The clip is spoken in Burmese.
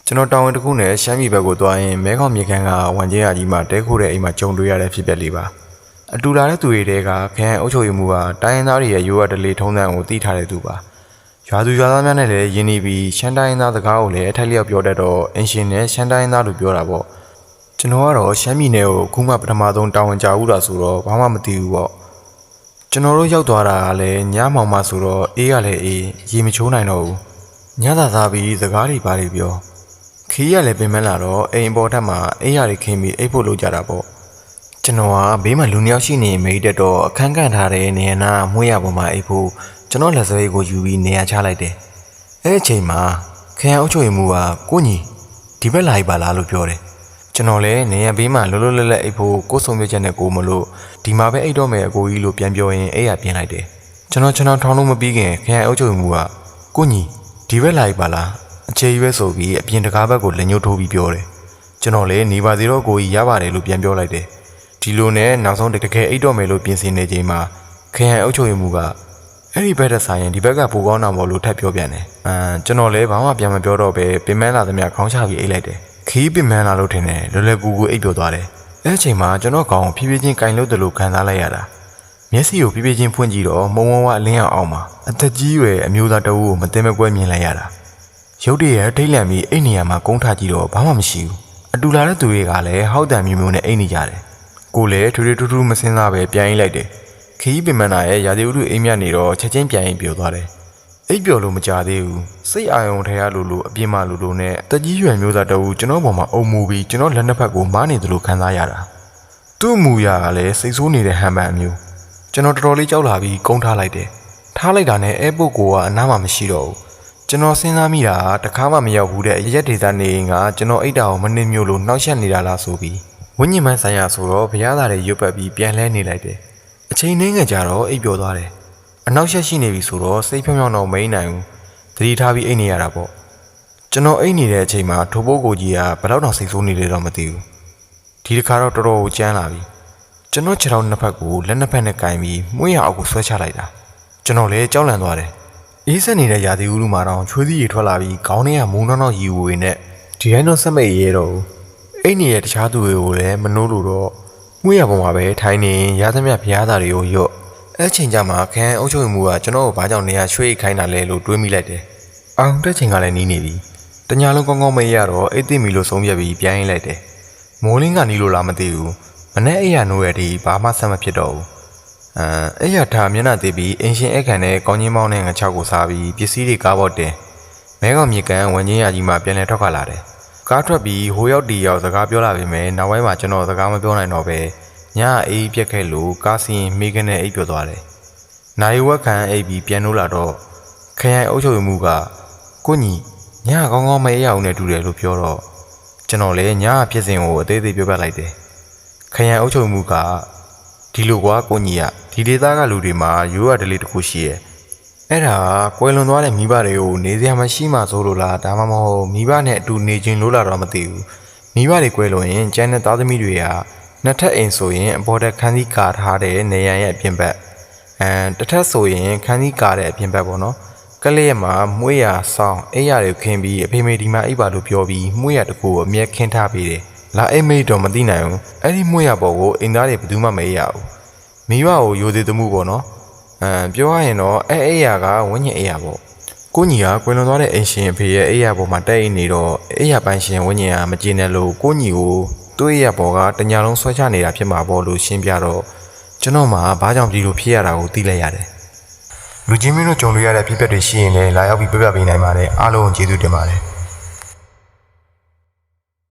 ကျွန်တော်တောင်ဝင်တစ်ခုနဲ့ရှမ်းပြည်ဘက်ကိုသွားရင်မဲခေါင်မြေခန်းကဝန်ကျင်းရာကြီးမှာတဲခိုးတဲ့အိမ်မှာကြုံတွေ့ရတဲ့ဖြစ်ပျက်လေးပါအတူလာတဲ့သူတွေတဲကခရိုင်အုပ်ချုပ်ရေးမှူးကတိုင်းရင်းသားတွေရဲ့ရိုးရာဓလေ့ထုံးစံကိုသိထားတဲ့သူပါရွာသူရွာသားများနဲ့လည်းယဉ်နေပြီးရှမ်းတိုင်းရင်းသားစကားကိုလည်းအထိုက်လျောက်ပြောတတ်တော့အင်ရှင်နဲ့ရှမ်းတိုင်းရင်းသားလို့ပြောတာပေါ့ကျွန်တော်ကတော့ရှမ်းပြည်နယ်ကိုအခုမှပထမဆုံးတာဝန်ကျဦးတာဆိုတော့ဘာမှမသိဘူးပေါ့ကျွန်တော်တို့ရောက်သွားတာကလည်းညမောင်မှဆိုတော့အေးရလည်းအေးရေမချိုးနိုင်တော့ဘူးညသာသားပြီးစကားတွေပါတွေပြောခီးရလည်းပင်မလာတော့အိမ်ပေါ်ထက်မှာအေးရတွေခင်းပြီးအိပ်ဖို့လုပ်ကြတာပေါ့ကျွန်တော်ကဘေးမှာလူနှစ်ယောက်ရှိနေမိတ်တက်တော့အခန်းကန့်ထားတဲ့နေရာနာမွေးရပေါ်မှာအိပ်ဖို့ကျွန်တော်လက်စွဲကိုယူပြီးနေရာချလိုက်တယ်အဲ့အချိန်မှာခရိုင်အုပ်ချုပ်ရေးမှူးကကိုညီဒီဘက်လာပါလားလို့ပြောတယ်ကျွန်တော်လည်းနေရဘေးမှာလွတ်လွတ်လပ်လပ်အိပ်ဖို့ကိုယ်ဆုံးဖြတ်ချက်နဲ့ကိုမလို့ဒီမှာပဲအိပ်တော့မယ်အကိုကြီးလို့ပြန်ပြောရင်အဲ့ရပြင်လိုက်တယ်ကျွန်တော်ထောင်းလို့မပြီးခင်ခရိုင်အုပ်ချုပ်ရေးမှူးကကိုညီဒီဘက်လာပါလားအခြေရွဲဆိုပြီးအပြင်တကားဘက်ကိုလက်ညှိုးထိုးပြီးပြောတယ်ကျွန်တော်လည်းနေပါသေးတော့ကိုကြီးရပါတယ်လို့ပြန်ပြောလိုက်တယ်ဒီလိုနဲ့နောက်ဆုံးတကယ်အိပ်တော့မယ်လို့ပြင်ဆင်နေချိန်မှာခရိုင်အုပ်ချုပ်ရေးမှူးကအဲ့ဒီဘက်တဆိုင်ရင်ဒီဘက်ကပိုကောင်းတာမို့လို့ထပ်ပြောပြန်တယ်ကျွန်တော်လည်းဘာမှပြန်မပြောတော့ပဲပင်မလာသမျှခေါင်းချပြီးအိပ်လိုက်တယ်ခီးပင်မလာလို့ထင်တယ်လွယ်လွယ်ကူကူအိပ်ပျော်သွားတယ်အဲ့အချိန်မှာကျွန်တော်ကောင်ဖြည်းဖြည်းချင်းကင်လို့တလို့ခံစားလိုက်ရတာမျက်စိကိုဖြည်းဖြည်းချင်းဖွင့်ကြည့်တော့မုံဝဝအလင်းအောင်မှာအသက်ကြီးရွယ်အမျိုးသားတအုပ်ကိုမသိမကွဲမြင်လိုက်ရတာရုတ်တရက်ထိတ်လန့်ပြီးအိတ်နေရမှာကုန်းထကြည့်တော့ဘာမှမရှိဘူးအတူလာတဲ့သူတွေကလည်းဟောက်တံမျိုးမျိုးနဲ့အိတ်နေကြတယ်ကိုလည်းထူထူးမစင်းစားပဲပြန်အိတ်လိုက်တယ်ခီးပင်မနာရဲ့ရာသီဥတုအိမ်မြနေတော့ချက်ချင်းပြန်အိတ်ပျော်သွားတယ်အိတ်ပျော်လို့မကြသေးဘူးစိတ်အာရုံထဲရလို့အပြင်းမလို့နဲ့တက်ကြီးရွယ်မျိုးသားတအုပ်ကျွန်တော်ပေါ်မှာအုံမူပြီးကျွန်တော်လက်နှစ်ဖက်ကိုမားနေသလိုခံစားရတာသူ့မူရကလည်းစိတ်ဆိုးနေတဲ့ဟန်ပန်မျိုးကျွန်တော်တော်တော်လေးကြောက်လာပြီးကုန်းထားလိုက်တယ်ထားလိုက်တာနဲ့အဲပုတ်ကအနားမှာမရှိတော့ဘူးကျွန်တော်စဉ်းစားမိတာတခါမှမရောက်ဘူးတဲ့ရက်ဒေသနေကကျွန်တော်အိတ်တာကိုမနှင်းမျိုးလို့နှောက်ယှက်နေတာလားဆိုပြီးဝိညာဉ်မှန်ဆိုင်ရာဆိုတော့ဘုရားသားတွေရွတ်ပတ်ပြီးပြန်လဲနေလိုက်တယ်အချိန်နှင်းငယ်ကြတော့အိပ်ပျော်သွားတယ်အနောက်ရှက်ရှိနေပြီဆိုတော့စိတ်ဖြောင်းဖြောင်းတော့မအိမ်နိုင်ဘူးသတိထားပြီးအိပ်နေရတာပေါ့ကျွန်တော်အိပ်နေတဲ့အချိန်မှာထိုးပိုးကိုကြီးကဘယ်တော့တော့စိတ်ဆိုးနေလေတော့မသိဘူးဒီတစ်ခါတော့တော်တော်ကိုကြမ်းလာပြီကျွန်တော်ခြေထောက်နှစ်ဖက်ကိုလက်နှစ်ဖက်နဲ့ကင်ပြီးမွှေးရအောက်ကိုဆွဲချလိုက်တာကျွန်တော်လည်းကြောက်လန့်သွားတယ်အေးဆက်နေတဲ့ရာသီဥတုမှာတော့ချွေးသီးရီထွက်လာပြီးခေါင်းထဲကမုံနောက်ရီဝေနဲ့ဒီတိုင်းတော့ဆက်မိတ်ရဲတော့အိတ်နေတဲ့တခြားသူတွေကိုလည်းမနှိုးလို့တော့မွေးရပေါ်မှာပဲထိုင်းနေရသမျှဘုရားသားတွေကိုရော့အဲ့ချိန်ကျမှခန်းအုပ်ချုပ်မှုကကျွန်တော်ကိုဘာကြောင့်နေရာရွှေ့ခိုင်းတာလဲလို့တွေးမိလိုက်တယ်အောင်တက်ချိန်ကလည်းနီးနေပြီတညာလုံးကောင်းကောင်းမရတော့အိတ်သိမီလို့ဆုံးဖြတ်ပြီးပြန်ရင်းလိုက်တယ်မိုးလင်းကနီးလို့လားမသိဘူးမနေ့အိယာနိုးရတဲ့ဘာမှဆက်မဖြစ်တော့ဘူးအဲ့ရထားမျက်နှာသေးပြီးအင်ရှင်အခန့်နဲ့ကောင်းကြီးမောင်းနဲ့ငချောက်ကိုစားပြီးပစ္စည်းတွေကားပေါ်တင်မဲကောင်မြေကန်ဝန်ချင်းရကြီးမှပြန်လဲထွက်ခါလာတယ်ကားထွက်ပြီးဟိုရောက်တီရောက်စကားပြောလာပြီမယ်နောက်ပိုင်းမှာကျွန်တော်စကားမပြောနိုင်တော့ပဲညအေးပြက်ခဲ့လို့ကားစီရင်မိခနဲ့အိပ်ပျော်သွားတယ်နိုင်ဝက်ခံအိပ်ပြီးပြန်လို့လာတော့ခရိုင်အုပ်ချုပ်မှုကကိုညီညကောင်းကောင်းမအေးရအောင်နဲ့တူတယ်လို့ပြောတော့ကျွန်တော်လည်းညဖြစ်စဉ်ကိုအသေးသေးပြောပြလိုက်တယ်ခရိုင်အုပ်ချုပ်မှုကဒီလိုကွာကိုညီကဒီဒေသကလူတွေမှာရိုးရဒလေးတစ်ခုရှိရဲ့အဲ့ဒါကွယ်လွန်သွားတဲ့မိဘတွေကိုနေစရာမရှိမှဆိုလို့လားဒါမှမဟုတ်မိဘနဲ့အတူနေခြင်းလို့လားတော့မသိဘူးမိဘတွေကွယ်လွန်ရင်ကျန်တဲ့သားသမီးတွေကနှစ်ထပ်အိမ်ဆိုရင်အပေါ်တက်ခန်းကြီးကာထားတဲ့နေရန်ရဲ့အပြင်ဘက်တစ်ထပ်ဆိုရင်ခန်းကြီးကာတဲ့အပြင်ဘက်ပေါ့နော်ကလေးရမှာမွေးရဆောင်အိယာတွေခင်းပြီးအဖေမေဒီမှာအိပ်ပါလို့ပြောပြီးမွေးရတကူကိုအမြဲခင်းထားပေးတယ်လာအိမ်မေတော့မသိနိုင်ဘူးအဲ့ဒီမွေးရပေါ်ကိုအိမ်သားတွေဘယ်သူမှမအေးရဘူးမိဘကိုရိုသေသမှုပေါ့နော်ပြောရရင်တော့အဲ့ရကဝိညာဉ်အေးရပေါ့ကိုညီကကွယ်လွန်သွားတဲ့အိမ်ရှင်အဖေရဲ့အေးရပေါ်မှာတက်အိမ်နေတော့အေးရပိုင်ရှင်ဝိညာဉ်ကမကျေနပ်လို့ကိုညီကိုသူ့အေးရပေါ်ကတညာလုံးဆွဲချနေတာဖြစ်မှာပေါ့လို့ရှင်းပြတော့ကျွန်တော်မှဘာကြောင့်ဒီလိုဖြစ်ရတာကိုသိလိုက်ရတယ်လူချင်းမင်းတို့ကြုံတွေ့ရတဲ့ဖြစ်ပျက်တွေရှိရင်လည်းလာရောက်ပြီးပြပြပေးနိုင်ပါတယ်အားလုံးကျေးဇူးတင်ပါတယ်